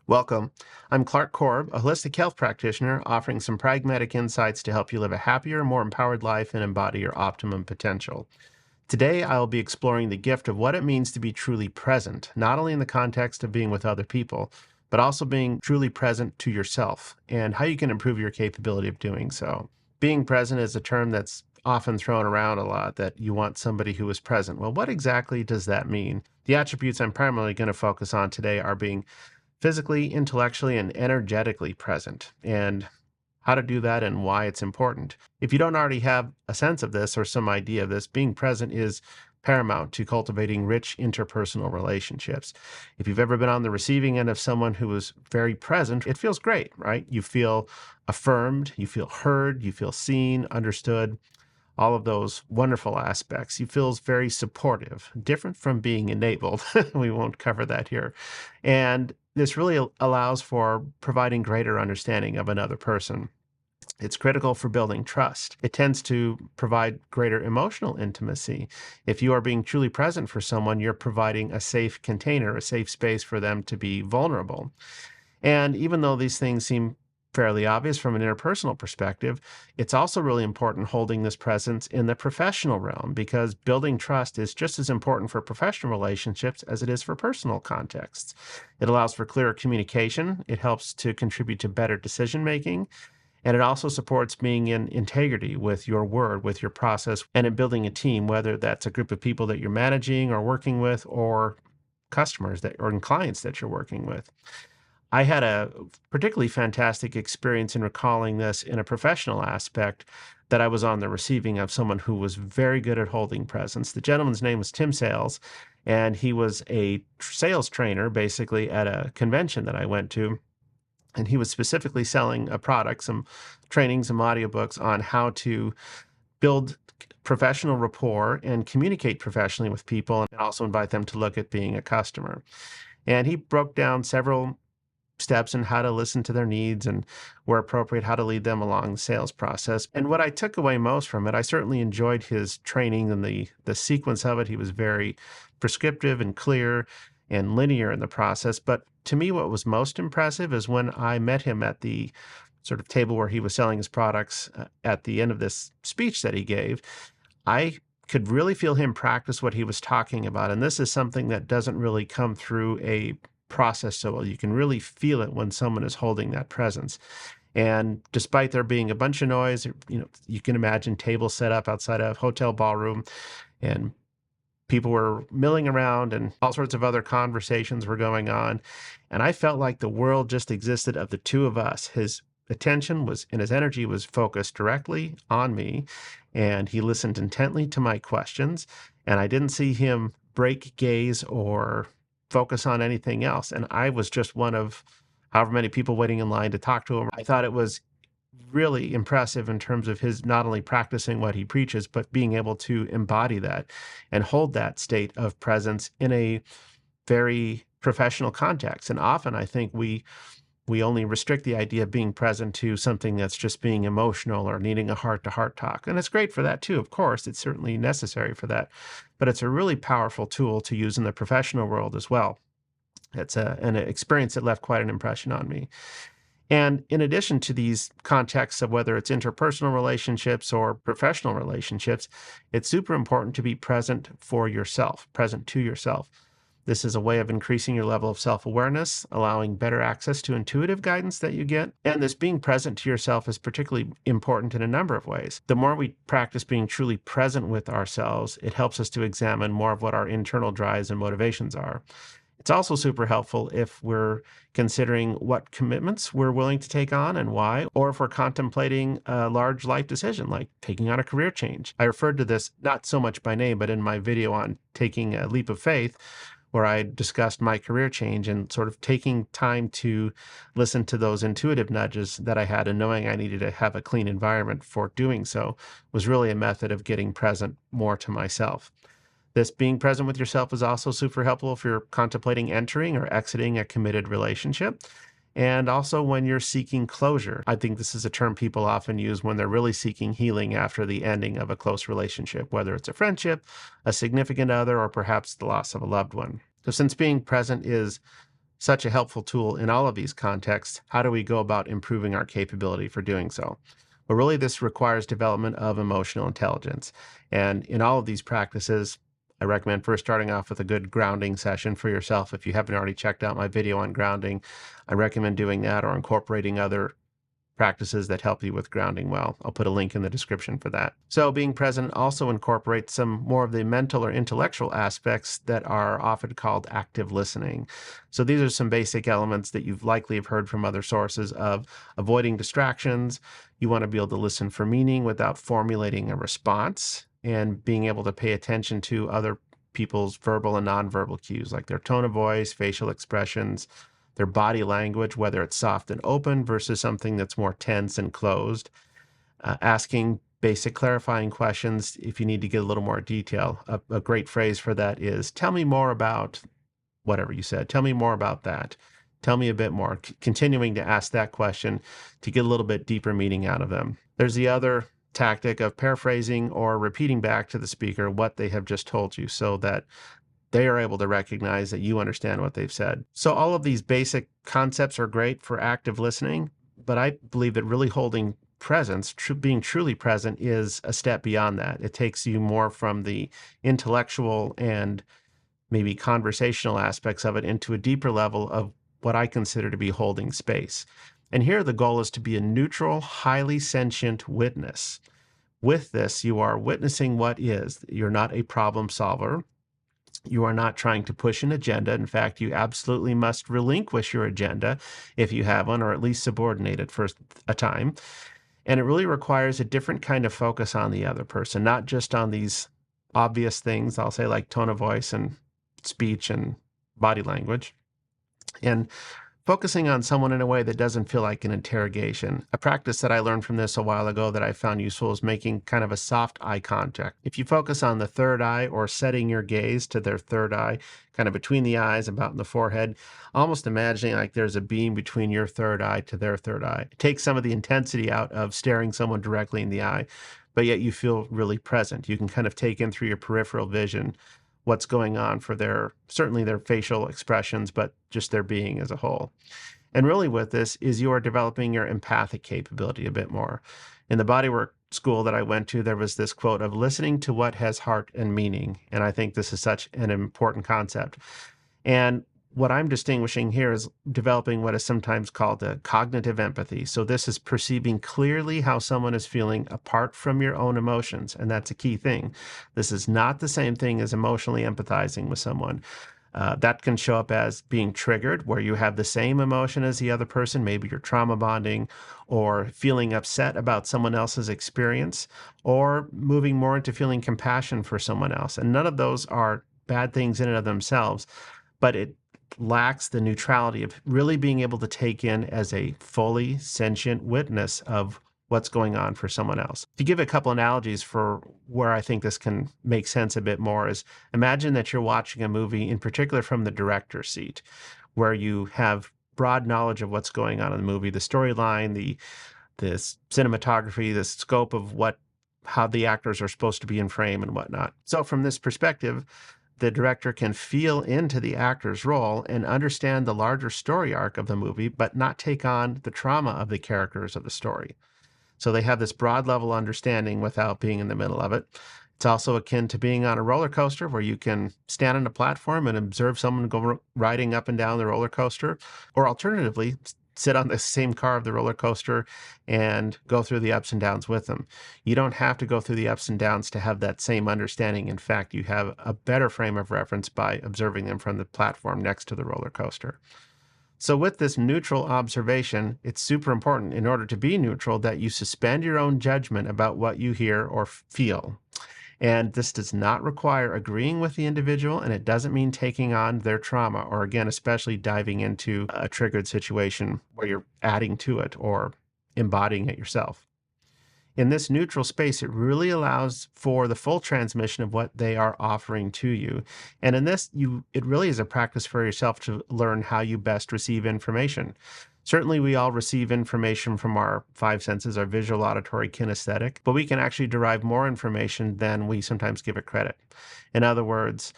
Welcome. I'm Clark Korb, a holistic health practitioner offering some pragmatic insights to help you live a happier, more empowered life and embody your optimum potential. Today, I'll be exploring the gift of what it means to be truly present, not only in the context of being with other people, but also being truly present to yourself and how you can improve your capability of doing so. Being present is a term that's often thrown around a lot, that you want somebody who is present. Well, what exactly does that mean? The attributes I'm primarily going to focus on today are being physically, intellectually, and energetically present, and how to do that and why it's important. If you don't already have a sense of this or some idea of this, being present is paramount to cultivating rich interpersonal relationships. If you've ever been on the receiving end of someone who is very present, it feels great, right? You feel affirmed, you feel heard, you feel seen, understood, all of those wonderful aspects. He feels very supportive, different from being enabled. We won't cover that here. And this really allows for providing greater understanding of another person. It's critical for building trust. It tends to provide greater emotional intimacy. If you are being truly present for someone, you're providing a safe container, a safe space for them to be vulnerable. And even though these things seem fairly obvious from an interpersonal perspective, it's also really important holding this presence in the professional realm, because building trust is just as important for professional relationships as it is for personal contexts. It allows for clearer communication, it helps to contribute to better decision making, and it also supports being in integrity with your word, with your process, and in building a team, whether that's a group of people that you're managing or working with, or customers that or clients that you're working with. I had a particularly fantastic experience in recalling this in a professional aspect, that I was on the receiving of someone who was very good at holding presence. The gentleman's name was Tim Sales, and he was a sales trainer basically at a convention that I went to. And he was specifically selling a product, some training, some audiobooks on how to build professional rapport and communicate professionally with people, and also invite them to look at being a customer. And he broke down several steps in how to listen to their needs, and where appropriate, how to lead them along the sales process. And what I took away most from it, I certainly enjoyed his training and the sequence of it. He was very prescriptive and clear and linear in the process. But to me, what was most impressive is when I met him at the sort of table where he was selling his products, at the end of this speech that he gave, I could really feel him practice what he was talking about. And this is something that doesn't really come through a process so well. You can really feel it when someone is holding that presence. And despite there being a bunch of noise, you can imagine tables set up outside a hotel ballroom, and people were milling around, and all sorts of other conversations were going on. And I felt like the world just existed of the two of us. His attention was, and his energy was focused directly on me, and he listened intently to my questions. And I didn't see him break gaze or focus on anything else. And I was just one of however many people waiting in line to talk to him. I thought it was really impressive in terms of his not only practicing what he preaches, but being able to embody that and hold that state of presence in a very professional context. And often I think we only restrict the idea of being present to something that's just being emotional or needing a heart-to-heart talk. And it's great for that too, of course. It's certainly necessary for that. But it's a really powerful tool to use in the professional world as well. It's an experience that left quite an impression on me. And in addition to these contexts of whether it's interpersonal relationships or professional relationships, it's super important to be present for yourself, present to yourself. This is a way of increasing your level of self-awareness, allowing better access to intuitive guidance that you get. And this being present to yourself is particularly important in a number of ways. The more we practice being truly present with ourselves, it helps us to examine more of what our internal drives and motivations are. It's also super helpful if we're considering what commitments we're willing to take on and why, or if we're contemplating a large life decision like taking on a career change. I referred to this not so much by name, but in my video on taking a leap of faith, where I discussed my career change and sort of taking time to listen to those intuitive nudges that I had, and knowing I needed to have a clean environment for doing so was really a method of getting present more to myself. This being present with yourself is also super helpful if you're contemplating entering or exiting a committed relationship. And also when you're seeking closure. I think this is a term people often use when they're really seeking healing after the ending of a close relationship, whether it's a friendship, a significant other, or perhaps the loss of a loved one. So since being present is such a helpful tool in all of these contexts, how do we go about improving our capability for doing so? Well, really, this requires development of emotional intelligence. And in all of these practices, I recommend first starting off with a good grounding session for yourself. If you haven't already checked out my video on grounding, I recommend doing that or incorporating other practices that help you with grounding well. I'll put a link in the description for that. So being present also incorporates some more of the mental or intellectual aspects that are often called active listening. So these are some basic elements that you've likely have heard from other sources of avoiding distractions. You want to be able to listen for meaning without formulating a response, and being able to pay attention to other people's verbal and nonverbal cues like their tone of voice, facial expressions, their body language, whether it's soft and open versus something that's more tense and closed, asking basic clarifying questions if you need to get a little more detail. A great phrase for that is, tell me more about whatever you said. Tell me more about that. Tell me a bit more. Continuing to ask that question to get a little bit deeper meaning out of them. There's the other tactic of paraphrasing or repeating back to the speaker what they have just told you so that they are able to recognize that you understand what they've said. So all of these basic concepts are great for active listening, but I believe that really holding presence, being truly present, is a step beyond that. It takes you more from the intellectual and maybe conversational aspects of it into a deeper level of what I consider to be holding space. And here the goal is to be a neutral, highly sentient witness. With this, you are witnessing what is. You're not a problem solver. You are not trying to push an agenda. In fact, you absolutely must relinquish your agenda if you have one, or at least subordinate it for a time. And it really requires a different kind of focus on the other person, not just on these obvious things, I'll say, like tone of voice and speech and body language. And focusing on someone in a way that doesn't feel like an interrogation. A practice that I learned from this a while ago that I found useful is making kind of a soft eye contact. If you focus on the third eye or setting your gaze to their third eye, kind of between the eyes, about in the forehead, almost imagining like there's a beam between your third eye to their third eye. It takes some of the intensity out of staring someone directly in the eye, but yet you feel really present. You can kind of take in through your peripheral vision what's going on for certainly their facial expressions, but just their being as a whole. And really with this is you are developing your empathic capability a bit more. In the bodywork school that I went to, there was this quote of listening to what has heart and meaning. And I think this is such an important concept. And what I'm distinguishing here is developing what is sometimes called a cognitive empathy. So this is perceiving clearly how someone is feeling apart from your own emotions. And that's a key thing. This is not the same thing as emotionally empathizing with someone. That can show up as being triggered, where you have the same emotion as the other person. Maybe you're trauma bonding or feeling upset about someone else's experience, or moving more into feeling compassion for someone else. And none of those are bad things in and of themselves, but it lacks the neutrality of really being able to take in as a fully sentient witness of what's going on for someone else. To give a couple analogies for where I think this can make sense a bit more is, imagine that you're watching a movie, in particular from the director's seat, where you have broad knowledge of what's going on in the movie, the storyline, the cinematography, the scope of how the actors are supposed to be in frame and whatnot. So from this perspective, the director can feel into the actor's role and understand the larger story arc of the movie, but not take on the trauma of the characters of the story. So they have this broad level understanding without being in the middle of it. It's also akin to being on a roller coaster, where you can stand on a platform and observe someone go riding up and down the roller coaster, or alternatively, sit on the same car of the roller coaster and go through the ups and downs with them. You don't have to go through the ups and downs to have that same understanding. In fact, you have a better frame of reference by observing them from the platform next to the roller coaster. So with this neutral observation, it's super important, in order to be neutral, that you suspend your own judgment about what you hear or feel. And this does not require agreeing with the individual, and it doesn't mean taking on their trauma, or again, especially diving into a triggered situation where you're adding to it or embodying it yourself. In this neutral space, it really allows for the full transmission of what they are offering to you. And in this, it really is a practice for yourself to learn how you best receive information. Certainly, we all receive information from our five senses, our visual, auditory, kinesthetic, but we can actually derive more information than we sometimes give it credit. In other words,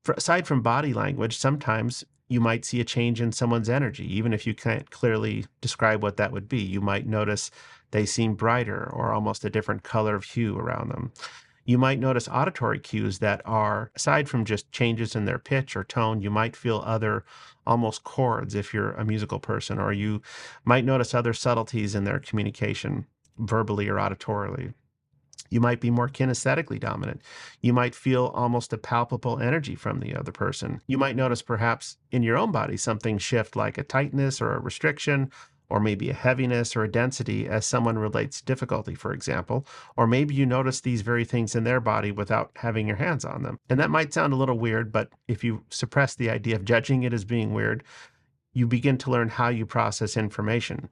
aside from body language, sometimes You might see a change in someone's energy, even if you can't clearly describe what that would be. You might notice they seem brighter or almost a different color of hue around them. You might notice auditory cues that are, aside from just changes in their pitch or tone, you might feel other almost chords if you're a musical person, or you might notice other subtleties in their communication, verbally or auditorily. You might be more kinesthetically dominant. You might feel almost a palpable energy from the other person. You might notice perhaps in your own body something shift, like a tightness or a restriction, or maybe a heaviness or a density as someone relates difficulty, for example. Or maybe you notice these very things in their body without having your hands on them. And that might sound a little weird, but if you suppress the idea of judging it as being weird, you begin to learn how you process information,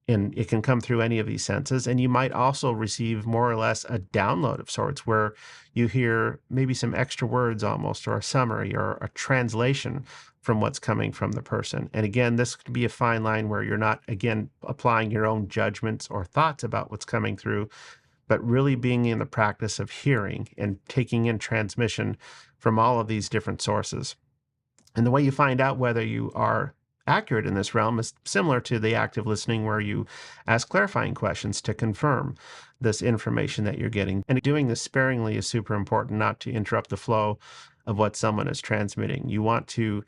and it can come through any of these senses. And you might also receive more or less a download of sorts where you hear maybe some extra words almost, or a summary or a translation from what's coming from the person. And again, this could be a fine line where you're not, again, applying your own judgments or thoughts about what's coming through, but really being in the practice of hearing and taking in transmission from all of these different sources. And the way you find out whether you are accurate in this realm is similar to the active listening, where you ask clarifying questions to confirm this information that you're getting. And doing this sparingly is super important, not to interrupt the flow of what someone is transmitting. You want to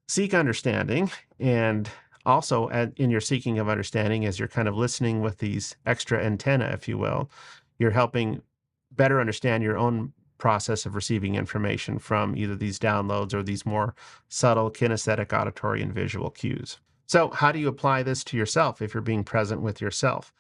seek understanding, and also in your seeking of understanding, as you're kind of listening with these extra antenna, if you will, you're helping better understand your own process of receiving information from either these downloads or these more subtle kinesthetic, auditory, and visual cues. So how do you apply this to yourself if you're being present with yourself?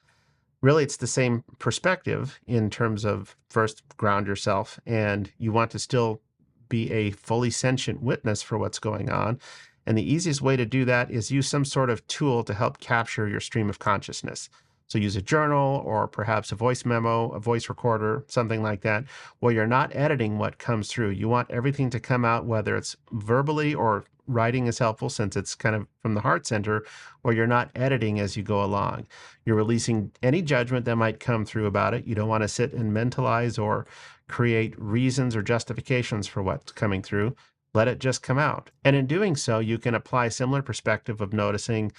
Really, it's the same perspective in terms of first ground yourself, and you want to still be a fully sentient witness for what's going on. And the easiest way to do that is use some sort of tool to help capture your stream of consciousness. So use a journal, or perhaps a voice memo, a voice recorder, something like that, where you're not editing what comes through. You want everything to come out, whether it's verbally or writing is helpful since it's kind of from the heart center, or you're not editing as you go along. You're releasing any judgment that might come through about it. You don't want to sit and mentalize or create reasons or justifications for what's coming through. Let it just come out. And in doing so, you can apply a similar perspective of noticing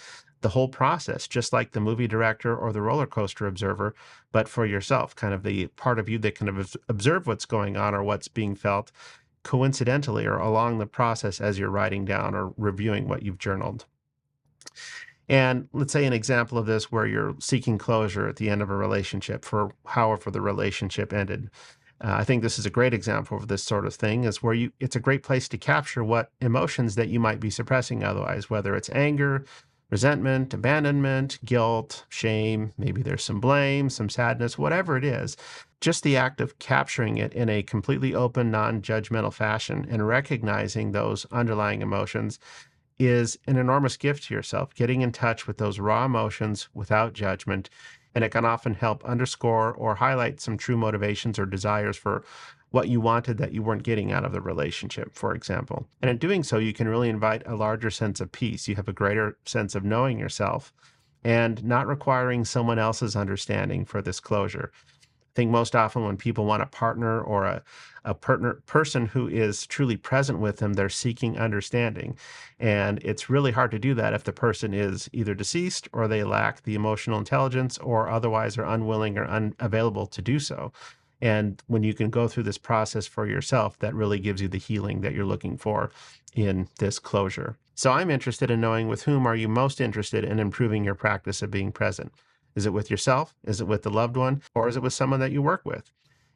the whole process, just like the movie director or the roller coaster observer, but for yourself, kind of the part of you that can observe what's going on or what's being felt coincidentally or along the process as you're writing down or reviewing what you've journaled. And let's say an example of this where you're seeking closure at the end of a relationship for however the relationship ended. I think this is a great example of this sort of thing, is where it's a great place to capture what emotions that you might be suppressing otherwise, whether it's anger, resentment, abandonment, guilt, shame, maybe there's some blame, some sadness, whatever it is. Just the act of capturing it in a completely open, non-judgmental fashion and recognizing those underlying emotions is an enormous gift to yourself, getting in touch with those raw emotions without judgment. And it can often help underscore or highlight some true motivations or desires for what you wanted that you weren't getting out of the relationship, for example. And in doing so, you can really invite a larger sense of peace. You have a greater sense of knowing yourself and not requiring someone else's understanding for this closure. I think most often when people want a partner or a person who is truly present with them, they're seeking understanding. And it's really hard to do that if the person is either deceased or they lack the emotional intelligence or otherwise are unwilling or unavailable to do so. And when you can go through this process for yourself, that really gives you the healing that you're looking for in this closure. So I'm interested in knowing, with whom are you most interested in improving your practice of being present? Is it with yourself? Is it with the loved one? Or is it with someone that you work with?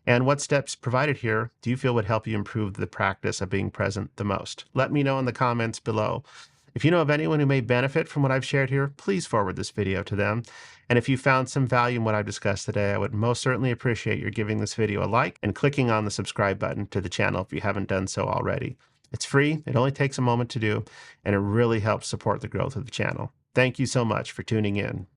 And what steps provided here do you feel would help you improve the practice of being present the most? Let me know in the comments below. If you know of anyone who may benefit from what I've shared here, please forward this video to them. And if you found some value in what I've discussed today, I would most certainly appreciate your giving this video a like and clicking on the subscribe button to the channel if you haven't done so already. It's free, it only takes a moment to do, and it really helps support the growth of the channel. Thank you so much for tuning in.